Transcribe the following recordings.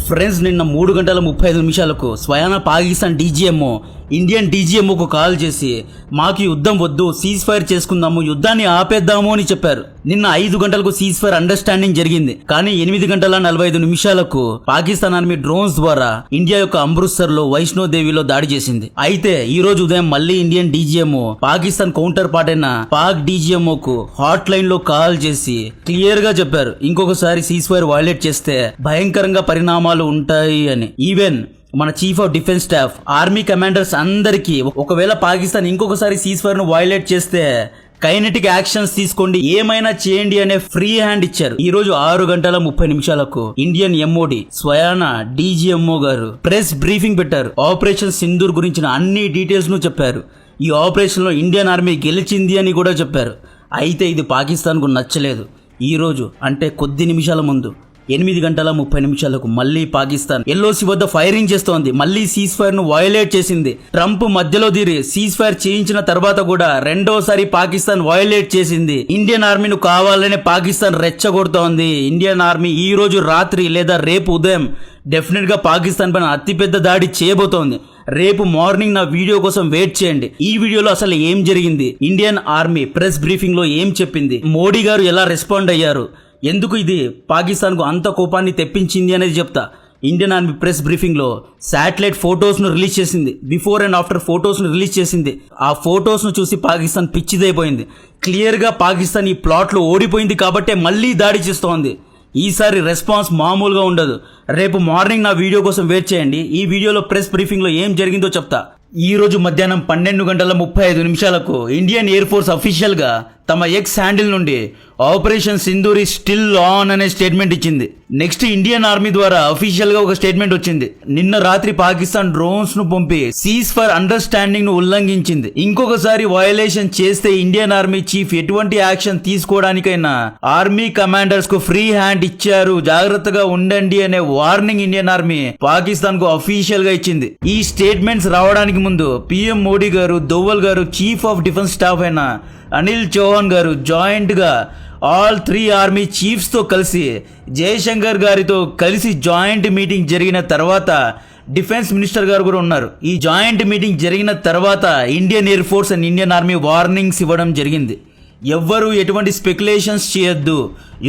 Friends, నిన్న 3 గంటల 35 నిమిషాలకు స్వయాన పాకిస్తాన్ డీజీఎంఓ ఇండియన్ డీజీఎంఓకు కాల్ చేసి మాకు యుద్ధం వద్దు, సీజ్ ఫైర్ చేసుకుందాము, యుద్ధాన్ని ఆపేద్దాము అని చెప్పారు. నిన్న 5 గంటలకు సీజ్ ఫైర్ అండర్స్టాండింగ్ జరిగింది. కానీ 8 గంటల 45 నిమిషాలకు పాకిస్తాన్ ఆర్మీ డ్రోన్స్ ద్వారా ఇండియా యొక్క అమృత్సర్ లో వైష్ణోదేవిలో దాడి చేసింది. అయితే ఈ రోజు ఉదయం మళ్ళీ Indian DGMO Pakistan counter part అయిన పాక్ డీజీఎంఓకు హాట్ లైన్ లో కాల్ చేసి క్లియర్ గా చెప్పారు, ఇంకొకసారి సీజ్ ఫైర్ వైలేట్ చేస్తే భయంకరంగా పరిణామాలు ఉంటాయి అని. ఈవెన్ మన chief of defence staff army commanders అందరికీ ఒకవేళ పాకిస్తాన్ ఇంకొకసారి సీజ్ ఫైర్ ను వైలేట్ చేస్తే కైనెటిక్ యాక్షన్స్ తీసుకోండి, ఏమైనా చేయండి అనే ఫ్రీ హ్యాండ్ ఇచ్చారు. ఈ రోజు 6 గంటల 30 నిమిషాలకు ఇండియన్ ఎంఓడి స్వయాన డీజీఎంఓ గారు ప్రెస్ బ్రీఫింగ్ పెట్టారు. ఆపరేషన్ సింధూర్ గురించిన అన్ని డీటెయిల్స్ ను చెప్పారు. ఈ ఆపరేషన్ లో ఇండియన్ ఆర్మీ గెలిచింది అని కూడా చెప్పారు. అయితే ఇది పాకిస్తాన్ కు నచ్చలేదు. ఈ రోజు అంటే కొద్ది నిమిషాల ముందు 8 గంటల 30 నిమిషాలకు మళ్ళీ పాకిస్తాన్ ఎల్ఓసి వద్ద ఫైరింగ్ చేస్తోంది. మళ్ళీ సీజ్ ఫైర్ ను వయోలేట్ చేసింది. ట్రంప్ మధ్యలో దిరి సీజ్ ఫైర్ చేయించిన తర్వాత కూడా రెండోసారి పాకిస్తాన్ వయోలేట్ చేసింది. ఇండియన్ ఆర్మీను కావాలనే పాకిస్తాన్ రెచ్చగొడుతోంది. ఇండియన్ ఆర్మీ ఈ రోజు రాత్రి లేదా రేపు ఉదయం డెఫినెట్ గా పాకిస్తాన్ పైన అతిపెద్ద దాడి చేయబోతోంది. రేపు మార్నింగ్ నా వీడియో కోసం వెయిట్ చేయండి. ఈ వీడియోలో అసలు ఏం జరిగింది, ఇండియన్ ఆర్మీ ప్రెస్ బ్రీఫింగ్ లో ఏం చెప్పింది, మోడీ గారు ఎలా రెస్పాండ్ అయ్యారు, ఎందుకు ఇది పాకిస్తాన్ కు అంత కోపాన్ని తెప్పించింది అనేది చెప్తా. ఇండియన్ ఆర్మీ ప్రెస్ బ్రీఫింగ్ లో శాటిలైట్ ఫోటోస్ ను రిలీజ్ చేసింది. బిఫోర్ అండ్ ఆఫ్టర్ ఫోటోస్ ను రిలీజ్ చేసింది. ఆ ఫోటోస్ ను చూసి పాకిస్తాన్ పిచ్చిదైపోయింది. క్లియర్ గా పాకిస్తాన్ ఈ ప్లాట్ లో ఓడిపోయింది కాబట్టే మళ్ళీ దాడి చేస్తోంది. ఈసారి రెస్పాన్స్ మామూలుగా ఉండదు. రేపు మార్నింగ్ నా వీడియో కోసం వెయిట్ చేయండి. ఈ వీడియోలో ప్రెస్ బ్రీఫింగ్ లో ఏం జరిగిందో చెప్తా. ఈ రోజు మధ్యాహ్నం 12 గంటల 35 నిమిషాలకు ఇండియన్ ఎయిర్ ఫోర్స్ అఫీషియల్ గా తమ ఎక్స్ హ్యాండిల్ నుండి operation Sindoor is still on అనే స్టేట్మెంట్ ఇచ్చింది. నెక్స్ట్ ఇండియన్ ఆర్మీ ద్వారా అఫీషియల్ గా ఒక స్టేట్మెంట్ వచ్చింది. నిన్న రాత్రి పాకిస్తాన్ డ్రోన్స్ ను పంపి సీజ్ ఫైర్ అండర్స్టాండింగ్ ను ఉల్లంఘించింది. ఇంకొకసారి వయోలేషన్ చేస్తే ఇండియన్ ఆర్మీ చీఫ్ ఎటువంటి యాక్షన్ తీసుకోవడానికైనా ఆర్మీ కమాండర్స్ కు ఫ్రీ హ్యాండ్ ఇచ్చారు, జాగ్రత్తగా ఉండండి అనే వార్నింగ్ ఇండియన్ ఆర్మీ పాకిస్తాన్ కు అఫీషియల్ గా ఇచ్చింది. ఈ స్టేట్మెంట్స్ రావడానికి ముందు పీఎం మోడీ గారు, దోవల్ గారు, చీఫ్ ఆఫ్ డిఫెన్స్ స్టాఫ్ అయిన అనిల్ చౌహాన్ గారు జాయింట్ గా ఆల్ 3 ఆర్మీ చీఫ్స్ తో కలిసి జయశంకర్ గారితో కలిసి జాయింట్ మీటింగ్ జరిగిన తర్వాత డిఫెన్స్ మినిస్టర్ గారు కూడా ఉన్నారు. ఈ జాయింట్ మీటింగ్ జరిగిన తర్వాత Indian air force and Indian army warnings ఇవ్వడం జరిగింది. ఎవ్వరూ ఎటువంటి స్పెక్యులేషన్స్ చేయొద్దు,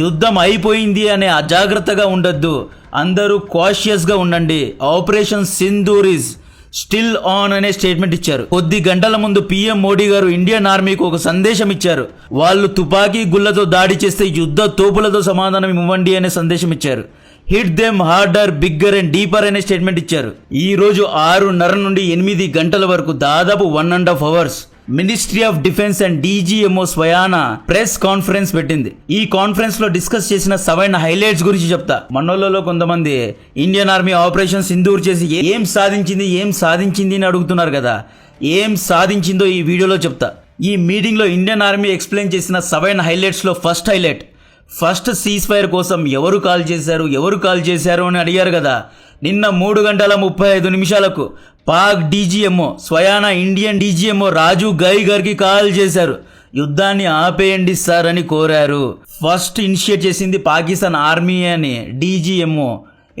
యుద్ధం అయిపోయింది అనే అజాగ్రత్తగా ఉండొద్దు, అందరూ కాషియస్ గా ఉండండి, operation Sindoor is still on అనే స్టేట్మెంట్ ఇచ్చారు. కొద్ది గంటల ముందు పీఎం మోడీ గారు ఇండియన్ ఆర్మీకి ఒక సందేశం ఇచ్చారు. వాళ్ళు తుపాకీ గుళ్లతో దాడి చేస్తే యుద్ధ తోపులతో సమాధానం ఇవ్వండి అనే సందేశం ఇచ్చారు. Hit them harder, bigger and deeper అనే స్టేట్మెంట్ ఇచ్చారు. ఈ రోజు 6:30 నుండి 8 గంటల వరకు దాదాపు 1.5 hours ministry of defence and DGMO స్వయాన ప్రెస్ కాన్ఫరెన్స్ పెట్టింది. ఈ కాన్ఫరెన్స్ లో డిస్కస్ చేసిన 7 హైలైట్స్ గురించి చెప్తా. మనోళ్ళలో కొంతమంది ఇండియన్ ఆర్మీ ఆపరేషన్ సింధూర్ చేసి ఏం సాధించింది అని అడుగుతున్నారు కదా. ఏం సాధించిందో ఈ వీడియోలో చెప్తా. ఈ మీటింగ్ లో ఇండియన్ ఆర్మీ ఎక్స్ప్లెయిన్ చేసిన 7 హైలైట్స్ లో first highlight, first cease fire కోసం ఎవరు కాల్ చేశారు అని అడిగారు కదా. నిన్న 3 గంటల 35 నిమిషాలకు పాక్ డీజీఎంఓ స్వయాన ఇండియన్ డీజీఎంఓ రాజు గై గారికి కాల్ చేశారు. యుద్ధాన్ని ఆపేయండి సార్ అని కోరారు. ఫస్ట్ ఇనిషియేట్ చేసింది పాకిస్తాన్ ఆర్మీ అని డీజీఎంఓ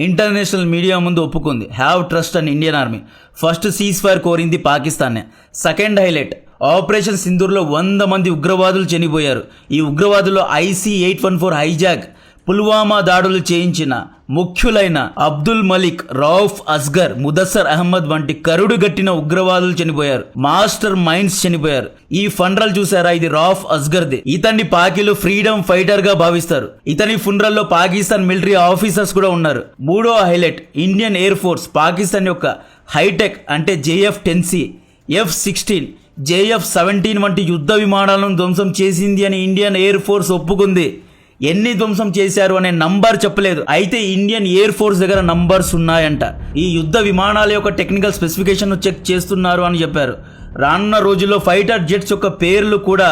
ఇంటర్నేషనల్ మీడియా ముందు ఒప్పుకుంది. హ్యావ్ ట్రస్ట్ అని Indian army. First cease fire కోరింది పాకిస్తాన్. సెకండ్ హైలైట్, ఆపరేషన్ సింధూర్లో 100 మంది ఉగ్రవాదులు చనిపోయారు. ఈ ఉగ్రవాదుల్లో IC-814 హైజాక్, పుల్వామా దాడులు చేయించిన ముఖ్యులైన అబ్దుల్ మలిక్, రౌఫ్ అస్గర్, ముదస్సర్ అహ్మద్ వంటి కరుడు గట్టిన ఉగ్రవాదులు చనిపోయారు. మాస్టర్ మైండ్స్ చనిపోయారు. ఈ ఫండ్రల్ చూసారా, ఇది రౌఫ్ అస్గర్ది. ఇతన్ని పాకిలు ఫ్రీడమ్ ఫైటర్ గా భావిస్తారు. ఇతని ఫుండ్రల్లో పాకిస్తాన్ మిలిటరీ ఆఫీసర్స్ కూడా ఉన్నారు. మూడో highlight, Indian air force Pakistan యొక్క హైటెక్ అంటే JF-10C, F-16, JF-17 వంటి యుద్ధ విమానాలను ధ్వంసం చేసింది అని ఇండియన్ ఎయిర్ ఫోర్స్ ఒప్పుకుంది. ఎన్ని ధ్వంసం చేశారు అనే నంబర్ చెప్పలేదు. అయితే ఇండియన్ ఎయిర్ ఫోర్స్ దగ్గర నంబర్స్ ఉన్నాయంట. ఈ యుద్ధ విమానాల యొక్క టెక్నికల్ స్పెసిఫికేషన్ చెక్ చేస్తున్నారు అని చెప్పారు. రానున్న రోజుల్లో ఫైటర్ జెట్స్ యొక్క పేర్లు కూడా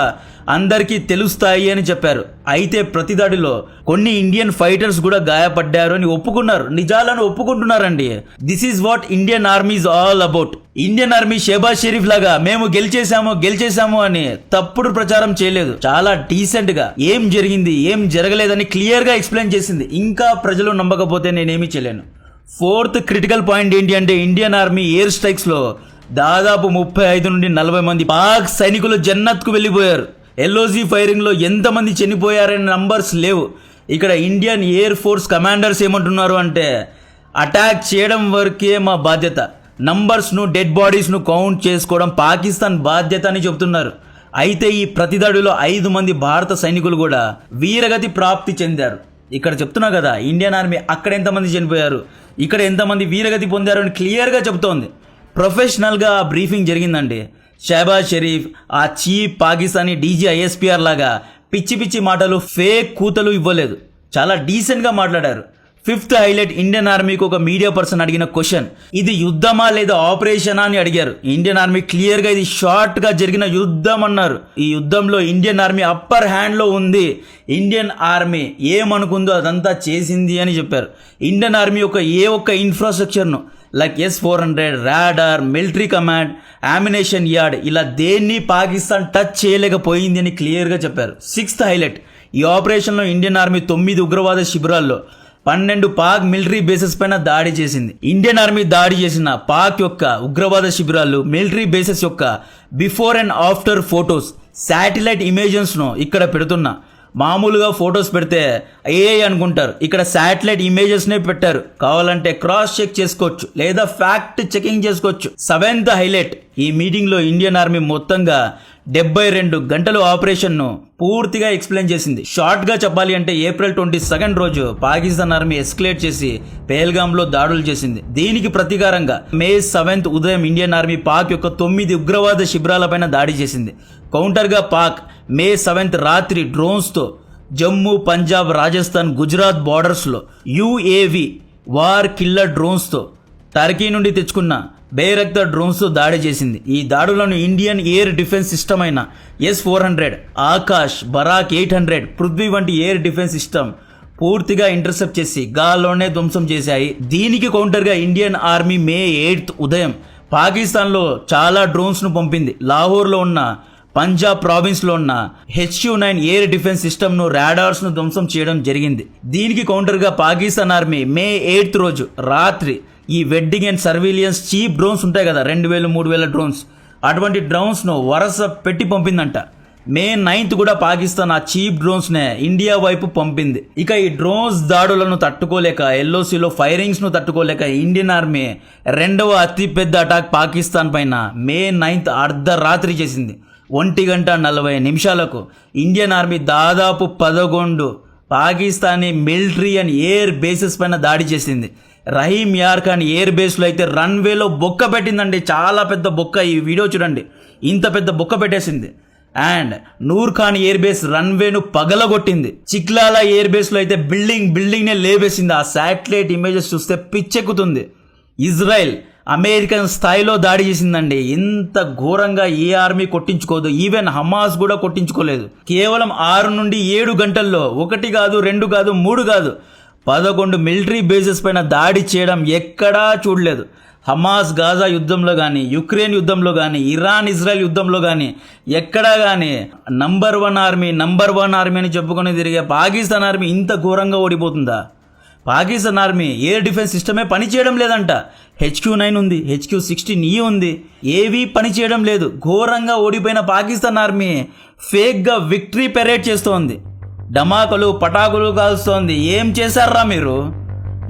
అందరికీ తెలుస్తాయి అని చెప్పారు. అయితే ప్రతిదాడిలో కొన్ని ఇండియన్ ఫైటర్స్ కూడా గాయపడ్డారు అని ఒప్పుకున్నారు. నిజాలను ఒప్పుకుంటున్నారండి. This is what Indian army is all about. Indian army Shehbaz Sharif లాగా మేము గెలిచేశాము అని తప్పుడు ప్రచారం చేయలేదు. చాలా డీసెంట్ గా ఏం జరిగింది ఏం జరగలేదని క్లియర్ గా ఎక్స్ప్లెయిన్ చేసింది. ఇంకా ప్రజలు నమ్మకపోతే నేనేమీ చేయలేను. ఫోర్త్ క్రిటికల్ పాయింట్ ఏంటి అంటే ఇండియన్ ఆర్మీ ఎయిర్ స్ట్రైక్స్లో దాదాపు 35 నుండి 40 మంది పాక్ సైనికులు జన్నత్కు వెళ్ళిపోయారు. ఎల్ఓసి ఫైరింగ్లో ఎంతమంది చనిపోయారనే నంబర్స్ లేవు. ఇక్కడ ఇండియన్ ఎయిర్ ఫోర్స్ కమాండర్స్ ఏమంటున్నారు అంటే అటాక్ చేయడం వరకే మా బాధ్యత, నంబర్స్ను డెడ్ బాడీస్ను కౌంట్ చేసుకోవడం పాకిస్తాన్ బాధ్యత అని చెబుతున్నారు. అయితే ఈ ప్రతిదాడిలో 5 మంది భారత సైనికులు కూడా వీరగతి ప్రాప్తి చెందారు. ఇక్కడ చెప్తున్నా కదా ఇండియన్ ఆర్మీ అక్కడ ఎంతమంది చనిపోయారు, ఇక్కడ ఎంతమంది వీరగతి పొందారు అని క్లియర్గా చెబుతోంది. ప్రొఫెషనల్గా ఆ బ్రీఫింగ్ జరిగిందండి. షహబాజ్ షరీఫ్ ఆ చీఫ్ పాకిస్తానీ డీజీ ఐఎస్పీఆర్ లాగా పిచ్చి పిచ్చి మాటలు ఫేక్ కూతలు ఇవ్వలేదు, చాలా డీసెంట్గా మాట్లాడారు. ఫిఫ్త్ హైలైట్, ఇండియన్ ఆర్మీకి ఒక మీడియా పర్సన్ అడిగిన క్వశ్చన్, ఇది యుద్ధమా లేదా ఆపరేషనా అని అడిగారు. ఇండియన్ ఆర్మీ క్లియర్గా ఇది షార్ట్గా జరిగిన యుద్ధం అన్నారు. ఈ యుద్ధంలో ఇండియన్ ఆర్మీ అప్పర్ హ్యాండ్లో ఉంది, ఇండియన్ ఆర్మీ ఏమనుకుందో అదంతా చేసింది అని చెప్పారు. ఇండియన్ ఆర్మీ ఏ ఒక్క ఇన్ఫ్రాస్ట్రక్చర్ను like S-400, radar, military command, ammunition yard ఇలా దేన్ని పాకిస్తాన్ టచ్ చేయలేకపోయింది అని క్లియర్గా చెప్పారు. సిక్స్త్ హైలైట్, ఈ ఆపరేషన్లో ఇండియన్ ఆర్మీ 9 ఉగ్రవాద శిబిరాల్లో 12 పాక్ మిలిటరీ బేసెస్ పైన దాడి చేసింది. ఇండియన్ ఆర్మీ దాడి చేసిన పాక్ యొక్క ఉగ్రవాద శిబిరాలు, మిలిటరీ బేసెస్ యొక్క before and after photos, satellite ఇమేజెస్ను ఇక్కడ పెడుతున్నా. మామూలుగా ఫొటోస్ పెడితే AI అనుకుంటారు, ఇక్కడ శాటిలైట్ ఇమేజెస్నే పెట్టారు. కావాలంటే క్రాస్ చెక్ చేసుకోవచ్చు లేదా ఫ్యాక్ట్ చెకింగ్ చేసుకోవచ్చు. సెవెంత్ హైలైట్, ఈ మీటింగ్లో ఇండియన్ ఆర్మీ మొత్తంగా 72 గంటలు ఆపరేషన్ను పూర్తిగా ఎక్స్ప్లెయిన్ చేసింది. షార్ట్గా చెప్పాలి అంటే April 22 రోజు పాకిస్తాన్ ఆర్మీ ఎస్కలేట్ చేసి పేల్గాంలో దాడులు చేసింది. దీనికి ప్రతీకారంగా May 7 ఉదయం ఇండియన్ ఆర్మీ పాక్ యొక్క 9 ఉగ్రవాద శిబిరాలపైన దాడి చేసింది. కౌంటర్గా పాక్ May 7 రాత్రి డ్రోన్స్తో జమ్మూ, పంజాబ్, రాజస్థాన్, గుజరాత్ బార్డర్స్లో UAV వార్ కిల్లర్ డ్రోన్స్తో టర్కీ నుండి తెచ్చుకున్న బేరక్తర్ డ్రోన్స్తో దాడి చేసింది. ఈ దాడులను ఇండియన్ ఎయిర్ డిఫెన్స్ సిస్టమ్ అయిన S-400, ఆకాష్, బరాక్ 800, పృథ్వీ వంటి ఎయిర్ డిఫెన్స్ సిస్టమ్ పూర్తిగా ఇంటర్సెప్ట్ చేసి గాల్లోనే ధ్వంసం చేశాయి. దీనికి కౌంటర్గా ఇండియన్ ఆర్మీ May 8 ఉదయం పాకిస్తాన్లో చాలా డ్రోన్స్ను పంపింది. లాహోర్లో ఉన్న పంజాబ్ ప్రావిన్స్లో ఉన్న HQ-9 ఎయిర్ డిఫెన్స్ సిస్టమ్ను, రాడార్స్ను ధ్వంసం చేయడం జరిగింది. దీనికి కౌంటర్గా పాకిస్తాన్ ఆర్మీ May 8 రోజు రాత్రి ఈ wedding and surveillance cheap drones ఉంటాయి కదా, 2000-3000 డ్రోన్స్, అటువంటి డ్రోన్స్ను వరుస పెట్టి పంపిందంట. May 9 కూడా పాకిస్తాన్ ఆ చీప్ డ్రోన్స్నే ఇండియా వైపు పంపింది. ఇక ఈ డ్రోన్స్ దాడులను తట్టుకోలేక, LOCలో ఫైరింగ్స్ను తట్టుకోలేక ఇండియన్ ఆర్మీ రెండవ అతిపెద్ద అటాక్ పాకిస్తాన్ పైన May 9 అర్ధరాత్రి చేసింది. 1:40 ఇండియన్ ఆర్మీ దాదాపు 11 Pakistani military and air bases పైన దాడి చేసింది. రహీం యార్ ఖాన్ ఎయిర్ బేస్లో అయితే రన్వేలో బొక్క పెట్టిందండి, చాలా పెద్ద బొక్క. ఈ వీడియో చూడండి, ఇంత పెద్ద బొక్క పెట్టేసింది. And Noor Khan air base రన్వేను పగలగొట్టింది. చిక్లాలా ఎయిర్ బేస్లో అయితే బిల్డింగ్నే లేవేసింది. ఆ శాటిలైట్ ఇమేజెస్ చూస్తే పిచ్చెక్కుతుంది. ఇజ్రాయెల్ అమెరికన్ స్థాయిలో దాడి చేసిందండి. ఇంత ఘోరంగా ఏ ఆర్మీ కొట్టించుకోదు, ఈవెన్ హమాస్ కూడా కొట్టించుకోలేదు. కేవలం 6 నుండి 7 గంటల్లో 1 కాదు, 2 కాదు, 3 కాదు, 11 మిలిటరీ బేసెస్ పైన దాడి చేయడం ఎక్కడా చూడలేదు. హమాస్ గాజా యుద్ధంలో కానీ, యుక్రెయిన్ యుద్ధంలో కానీ, ఇరాన్ ఇజ్రాయెల్ యుద్ధంలో కానీ ఎక్కడా కానీ నంబర్ వన్ ఆర్మీ అని చెప్పుకొని తిరిగే పాకిస్తాన్ ఆర్మీ ఇంత ఘోరంగా ఓడిపోతుందా? పాకిస్తాన్ ఆర్మీ ఎయిర్ డిఫెన్స్ సిస్టమే పనిచేయడం లేదంట. HQ-9 ఉంది, HQ-16E ఉంది, ఏవీ పనిచేయడం లేదు. ఘోరంగా ఓడిపోయిన పాకిస్తాన్ ఆర్మీ ఫేక్గా విక్టరీ పెరేడ్ చేస్తోంది, డమాకులు పటాకులు కాల్స్తోంది. ఏం చేశారా మీరు?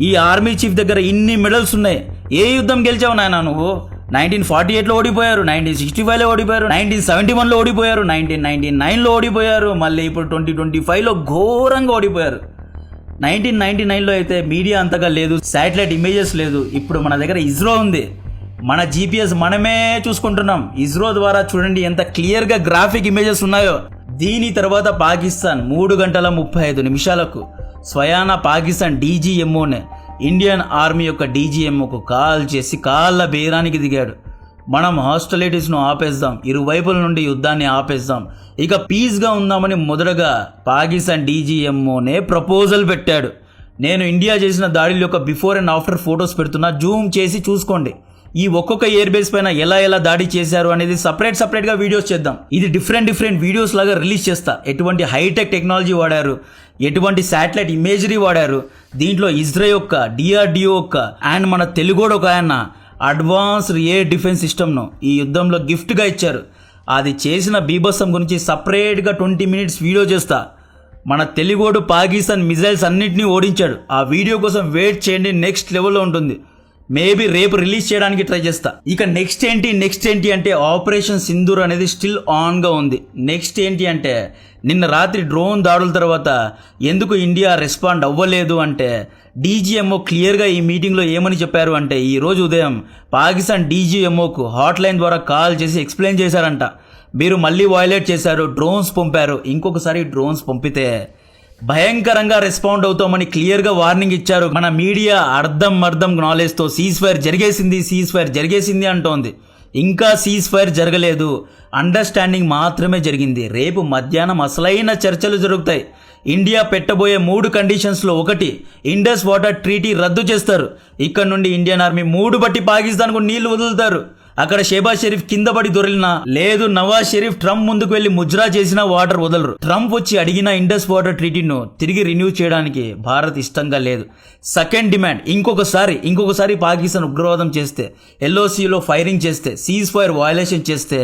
ఈ ఆర్మీ చీఫ్ దగ్గర ఇన్ని మెడల్స్ ఉన్నాయి, ఏ యుద్ధం గెలిచావు నాయన నువ్వు? 1948లో ఓడిపోయారు, 1965లో ఓడిపోయారు, 1971లో ఓడిపోయారు, 1999లో ఓడిపోయారు, మళ్ళీ ఇప్పుడు 2025లో ఘోరంగా ఓడిపోయారు. 1999లో అయితే మీడియా అంతగా లేదు, శాటిలైట్ ఇమేజెస్ లేదు. ఇప్పుడు మన దగ్గర ఇస్రో ఉంది, మన GPS మనమే చూసుకుంటున్నాం. ఇస్రో ద్వారా చూడండి ఎంత క్లియర్గా గ్రాఫిక్ ఇమేజెస్ ఉన్నాయో. దీని తర్వాత పాకిస్తాన్ 3:35 స్వయాన పాకిస్తాన్ DGMOనే ఇండియన్ ఆర్మీ యొక్క DGMOకు కాల్ చేసి కాళ్ళ బేరానికి దిగాడు. మనం హాస్టిలిటీస్ను ఆపేద్దాం, ఇరువైపుల నుండి యుద్ధాన్ని ఆపేద్దాం, ఇక పీస్గా ఉందామని మొదటగా పాకిస్తాన్ DGMOనే ప్రపోజల్ పెట్టాడు. నేను ఇండియా చేసిన దాడుల యొక్క బిఫోర్ అండ్ ఆఫ్టర్ ఫొటోస్ పెడుతున్నా, జూమ్ చేసి చూసుకోండి. ఈ ఒక్కొక్క ఎయిర్ బేస్ పైన ఎలా ఎలా దాడి చేశారు అనేది సపరేట్ గా వీడియోస్ చేద్దాం. ఇది డిఫరెంట్ వీడియోస్ లాగా రిలీజ్ చేస్తా. ఎటువంటి హైటెక్ టెక్నాలజీ వాడారు, ఎటువంటి శాటిలైట్ ఇమేజరీ వాడారు, దీంట్లో ఇజ్రాయెల్ యొక్క DRDO యొక్క అండ్ మన తెలుగోడు ఒక ఆయన అడ్వాన్స్డ్ ఎయిర్ డిఫెన్స్ సిస్టమ్ను ఈ యుద్ధంలో గిఫ్ట్గా ఇచ్చారు. అది చేసిన బీభత్సం గురించి సపరేట్గా 20 minutes వీడియో చేస్తా. మన తెలుగోడు పాకిస్తాన్ మిజైల్స్ అన్నింటినీ ఓడించాడు. ఆ వీడియో కోసం వెయిట్ చేయండి, నెక్స్ట్ లెవెల్లో ఉంటుంది. మేబీ రేపు రిలీజ్ చేయడానికి ట్రై చేస్తా. ఇక నెక్స్ట్ ఏంటి అంటే ఆపరేషన్ సింధూర్ అనేది స్టిల్ ఆన్గా ఉంది. నెక్స్ట్ ఏంటి అంటే నిన్న రాత్రి డ్రోన్ దాడుల తర్వాత ఎందుకు ఇండియా రెస్పాండ్ అవ్వలేదు అంటే DGMO క్లియర్గా ఈ మీటింగ్లో ఏమని చెప్పారు అంటే ఈరోజు ఉదయం పాకిస్తాన్ DGMOకు హాట్ లైన్ ద్వారా కాల్ చేసి ఎక్స్ప్లెయిన్ చేశారంట. మీరు మళ్ళీ వయలేట్ చేశారు, డ్రోన్స్ పంపారు, ఇంకొకసారి డ్రోన్స్ పంపితే భయంకరంగా రెస్పాండ్ అవుతామని క్లియర్గా వార్నింగ్ ఇచ్చారు. మన మీడియా అర్ధం నాలెడ్జ్తో సీజ్ ఫైర్ జరిగేసింది అంటోంది. ఇంకా సీజ్ ఫైర్ జరగలేదు, అండర్స్టాండింగ్ మాత్రమే జరిగింది. రేపు మధ్యాహ్నం అసలైన చర్చలు జరుగుతాయి. ఇండియా పెట్టబోయే 3 కండిషన్స్లో ఒకటి ఇండస్ వాటర్ ట్రీటీ రద్దు చేస్తారు. ఇక్కడ నుండి ఇండియన్ ఆర్మీ 3 బట్టి పాకిస్తాన్కు నీళ్లు వదులుతారు. అక్కడ షెహబాజ్ షరీఫ్ కింద పడి దొరికినా లేదు, నవాజ్ షరీఫ్ ట్రంప్ ముందుకు వెళ్లి ముజ్రా చేసిన వాటర్ వదలరు. ట్రంప్ వచ్చి అడిగిన ఇండస్ వాటర్ ట్రీటీను తిరిగి రిన్యూ చేయడానికి భారత్ ఇష్టంగా లేదు. సెకండ్ డిమాండ్ ఇంకొకసారి పాకిస్తాన్ ఉగ్రవాదం చేస్తే, LOCలో ఫైరింగ్ చేస్తే, సీజ్ ఫైర్ వయలేషన్ చేస్తే,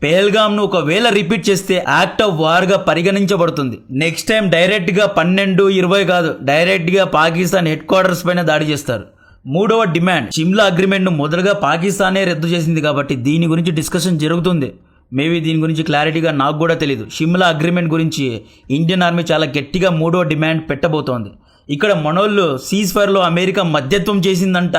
పేల్గామ్ను ఒకవేళ రిపీట్ చేస్తే యాక్ట్ ఆఫ్ వార్గా పరిగణించబడుతుంది. నెక్స్ట్ టైం డైరెక్ట్గా 12-20 కాదు, డైరెక్ట్గా పాకిస్తాన్ హెడ్ క్వార్టర్స్ పైన దాడి చేస్తారు. మూడవ డిమాండ్ షిమ్లా అగ్రిమెంట్ను మొదలుగా పాకిస్తానే రద్దు చేసింది కాబట్టి దీని గురించి డిస్కషన్ జరుగుతుంది. మేబీ దీని గురించి క్లారిటీగా నాకు కూడా తెలీదు. షిమ్లా అగ్రిమెంట్ గురించి ఇండియన్ ఆర్మీ చాలా గట్టిగా మూడవ డిమాండ్ పెట్టబోతోంది. ఇక్కడ మనోళ్ళు సీజ్ ఫైర్లో అమెరికా మధ్యత్వం చేసిందంట,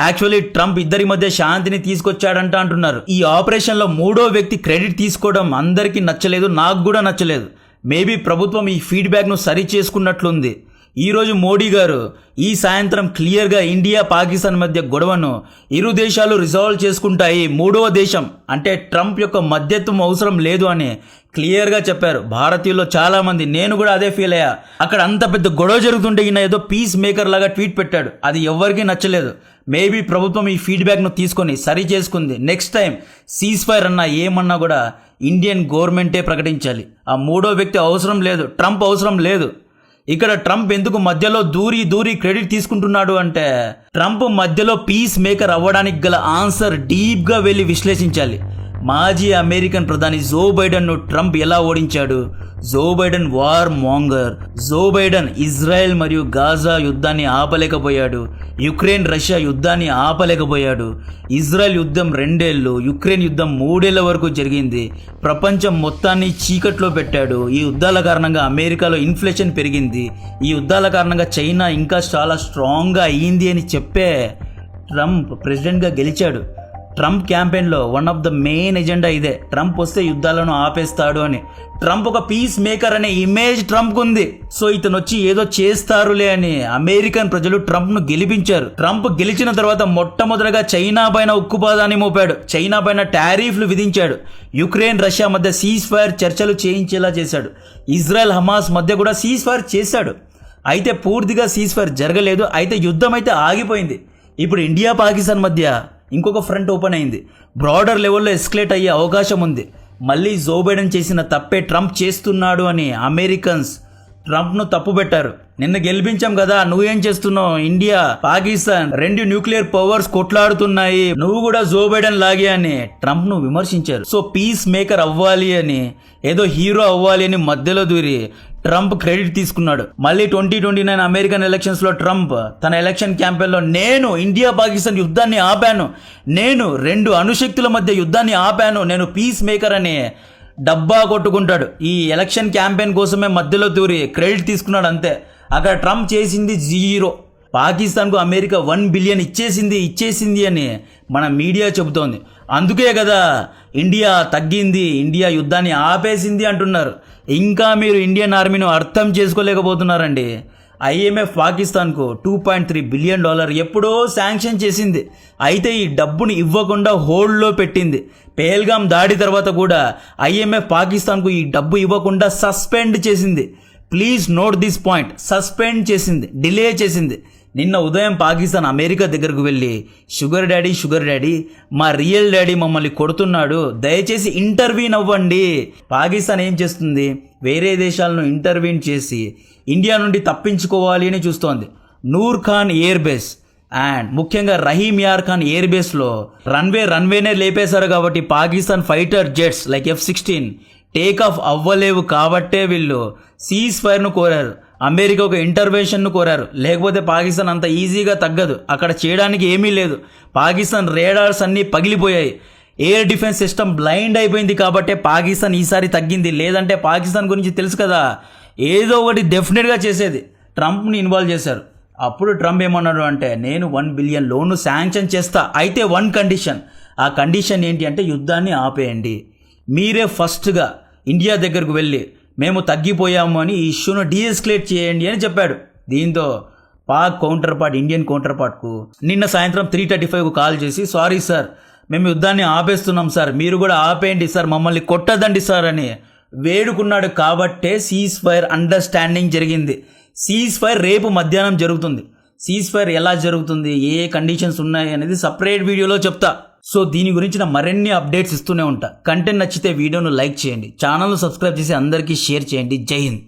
యాక్చువల్లీ ట్రంప్ ఇద్దరి మధ్య శాంతిని తీసుకొచ్చాడంట అంటున్నారు. ఈ ఆపరేషన్లో మూడో వ్యక్తి క్రెడిట్ తీసుకోవడం అందరికీ నచ్చలేదు, నాకు కూడా నచ్చలేదు. మేబీ ప్రభుత్వం ఈ ఫీడ్బ్యాక్ను సరి చేసుకున్నట్లుంది. ఈరోజు మోడీ గారు ఈ సాయంత్రం క్లియర్గా ఇండియా పాకిస్తాన్ మధ్య గొడవను ఇరు దేశాలు రిజాల్వ్ చేసుకుంటాయి, మూడవ దేశం అంటే ట్రంప్ యొక్క మధ్యత్వం అవసరం లేదు అని క్లియర్గా చెప్పారు. భారతీయుల్లో చాలా మంది, నేను కూడా అదే ఫీల్ అయ్యా. అక్కడ అంత పెద్ద గొడవ జరుగుతుంటే ఈయన ఏదో పీస్ మేకర్ లాగా ట్వీట్ పెట్టాడు, అది ఎవరికీ నచ్చలేదు. మేబీ ప్రభుత్వం ఈ ఫీడ్బ్యాక్ను తీసుకొని సరి చేసుకుంది. నెక్స్ట్ టైం సీజ్ ఫైర్ అన్నా ఏమన్నా కూడా ఇండియన్ గవర్నమెంటే ప్రకటించాలి. ఆ మూడో వ్యక్తి అవసరం లేదు, ట్రంప్ అవసరం లేదు. ఇక్కడ ట్రంప్ ఎందుకు మధ్యలో దూరి క్రెడిట్ తీసుకుంటున్నాడు అంటే ట్రంప్ మధ్యలో పీస్ మేకర్ అవ్వడానికి గల ఆన్సర్ డీప్గా వెళ్ళి విశ్లేషించాలి. మాజీ అమెరికన్ ప్రధాని జో బైడెన్ను ట్రంప్ ఎలా ఓడించాడు? Joe Biden war monger. Joe Biden Israel మరియు గాజా యుద్ధాన్ని ఆపలేకపోయాడు, యుక్రెయిన్ రష్యా యుద్ధాన్ని ఆపలేకపోయాడు. ఇజ్రాయెల్ యుద్ధం 2 ఏళ్ళు, యుక్రెయిన్ యుద్ధం 3 ఏళ్ల వరకు జరిగింది. ప్రపంచం మొత్తాన్ని చీకట్లో పెట్టాడు. ఈ యుద్ధాల కారణంగా అమెరికాలో ఇన్ఫ్లేషన్ పెరిగింది. ఈ యుద్ధాల కారణంగా చైనా ఇంకా చాలా స్ట్రాంగ్గా అయ్యింది అని చెప్పే ట్రంప్ ప్రెసిడెంట్గా గెలిచాడు. ట్రంప్ క్యాంపెయిన్లో one of the main agenda ఇదే, ట్రంప్ వస్తే యుద్ధాలను ఆపేస్తాడు అని. ట్రంప్ ఒక పీస్ మేకర్ అనే ఇమేజ్ ట్రంప్కు ఉంది. సో ఇతను వచ్చి ఏదో చేస్తారులే అని అమెరికన్ ప్రజలు ట్రంప్ను గెలిపించారు. ట్రంప్ గెలిచిన తర్వాత మొట్టమొదటిగా చైనా పైన ఉక్కుపాదాన్ని మోపాడు, చైనా పైన టారిఫ్లు విధించాడు, యుక్రెయిన్ రష్యా మధ్య సీజ్ ఫైర్ చర్చలు చేయించేలా చేశాడు, ఇజ్రాయెల్ హమాస్ మధ్య కూడా సీజ్ ఫైర్ చేశాడు. అయితే పూర్తిగా సీజ్ ఫైర్ జరగలేదు, అయితే యుద్ధం అయితే ఆగిపోయింది. ఇప్పుడు ఇండియా పాకిస్తాన్ మధ్య ఇంకొక ఫ్రంట్ ఓపెన్ అయింది. బ్రాడర్ లెవెల్లో ఎస్కలేట్ అయ్యే అవకాశం ఉంది. మళ్ళీ జో బైడెన్ చేసిన తప్పే ట్రంప్ చేస్తున్నాడు అని అమెరికన్స్ ట్రంప్ను తప్పు పెట్టారు. నిన్న గెలిపించాం కదా, నువ్వేం చేస్తున్నావు? ఇండియా పాకిస్తాన్ 2 న్యూక్లియర్ పవర్స్ కొట్లాడుతున్నాయి, నువ్వు కూడా జో బైడెన్ లాగే అని ట్రంప్ను విమర్శించారు. సో పీస్ మేకర్ అవ్వాలి అని, ఏదో హీరో అవ్వాలి అని మధ్యలో దూరి ట్రంప్ క్రెడిట్ తీసుకున్నాడు. మళ్ళీ 2029 అమెరికన్ ఎలక్షన్స్లో ట్రంప్ తన ఎలక్షన్ క్యాంపెయిన్లో నేను ఇండియా పాకిస్తాన్ యుద్ధాన్ని ఆపాను, నేను 2 అణుశక్తుల మధ్య యుద్ధాన్ని ఆపాను, నేను పీస్ మేకర్ అని డబ్బా కొట్టుకుంటాడు. ఈ ఎలక్షన్ క్యాంపెయిన్ కోసమే మధ్యలో దూరి క్రెడిట్ తీసుకున్నాడు అంతే. అక్కడ ట్రంప్ చేసింది 0. పాకిస్తాన్కు అమెరికా $1 బిలియన్ ఇచ్చేసింది అని మన మీడియా చెబుతోంది. అందుకే కదా ఇండియా తగ్గింది, ఇండియా యుద్ధాన్ని ఆపేసింది అంటున్నారు. ఇంకా మీరు ఇండియన్ ఆర్మీని అర్థం చేసుకోలేకపోతున్నారండి. IMF పాకిస్తాన్కు $2.3 బిలియన్ ఎప్పుడో శాంక్షన్ చేసింది. అయితే ఈ డబ్బుని ఇవ్వకుండా హోల్డ్లో పెట్టింది. పేల్గామ్ దాడి తర్వాత కూడా IMF పాకిస్తాన్కు ఈ డబ్బు ఇవ్వకుండా సస్పెండ్ చేసింది. Please note this point, suspend చేసింది, డిలే చేసింది. నిన్న ఉదయం పాకిస్తాన్ అమెరికా దగ్గరకు వెళ్ళి షుగర్ డాడీ మా రియల్ డాడీ మమ్మల్ని కొడుతున్నాడు, దయచేసి ఇంటర్వ్యూన్ అవ్వండి. పాకిస్తాన్ ఏం చేస్తుంది, వేరే దేశాలను ఇంటర్వ్యూన్ చేసి ఇండియా నుండి తప్పించుకోవాలి అని చూస్తోంది. Noor Khan air base and ముఖ్యంగా రహీమ్ యార్ ఖాన్ ఎయిర్ బేస్లో రన్వేనే లేపేశారు కాబట్టి Pakistan fighter jets like F-16 take off అవ్వలేవు కాబట్టే వీళ్ళు సీజ్ ఫైర్ను కోరారు, అమెరికా ఒక ఇంటర్వెన్షన్ను కోరారు. లేకపోతే పాకిస్తాన్ అంత ఈజీగా తగ్గదు, అక్కడ చేయడానికి ఏమీ లేదు. పాకిస్తాన్ రేడార్స్ అన్నీ పగిలిపోయాయి, ఎయిర్ డిఫెన్స్ సిస్టమ్ బ్లైండ్ అయిపోయింది కాబట్టే పాకిస్తాన్ ఈసారి తగ్గింది. లేదంటే పాకిస్తాన్ గురించి తెలుసు కదా, ఏదో ఒకటి డెఫినెట్గా చేసేది. ట్రంప్ని ఇన్వాల్వ్ చేశారు. అప్పుడు ట్రంప్ ఏమన్నాడు అంటే, నేను 1 బిలియన్ లోన్ను శాంక్షన్ చేస్తా, అయితే 1 కండిషన్. ఆ కండిషన్ ఏంటి అంటే యుద్ధాన్ని ఆపేయండి, మీరే ఫస్ట్గా ఇండియా దగ్గరకు వెళ్ళి మేము తగ్గిపోయాము అని ఈ ఇష్యూను డీఎస్కలేట్ చేయండి అని చెప్పాడు. దీంతో పాక్ కౌంటర్ పార్ట్ ఇండియన్ కౌంటర్ పార్ట్కు నిన్న సాయంత్రం 3:35కు కాల్ చేసి, సారీ సార్ మేము యుద్ధాన్ని ఆపేస్తున్నాం సార్, మీరు కూడా ఆపేయండి సార్, మమ్మల్ని కొట్టదండి సార్ అని వేడుకున్నాడు. కాబట్టే సీజ్ ఫైర్ అండర్స్టాండింగ్ జరిగింది. సీజ్ ఫైర్ రేపు మధ్యాహ్నం జరుగుతుంది. సీజ్ ఫైర్ ఎలా జరుగుతుంది, ఏ కండిషన్స్ ఉన్నాయి అనేది సపరేట్ వీడియోలో చెప్తా. సో దీని గురించిన మరిన్ని అప్డేట్స్ ఇస్తూనే ఉంటా. కంటెంట్ నచ్చితే వీడియోను లైక్ చేయండి, ఛానల్ను సబ్స్క్రైబ్ చేసి అందరికీ షేర్ చేయండి. జై హింద్.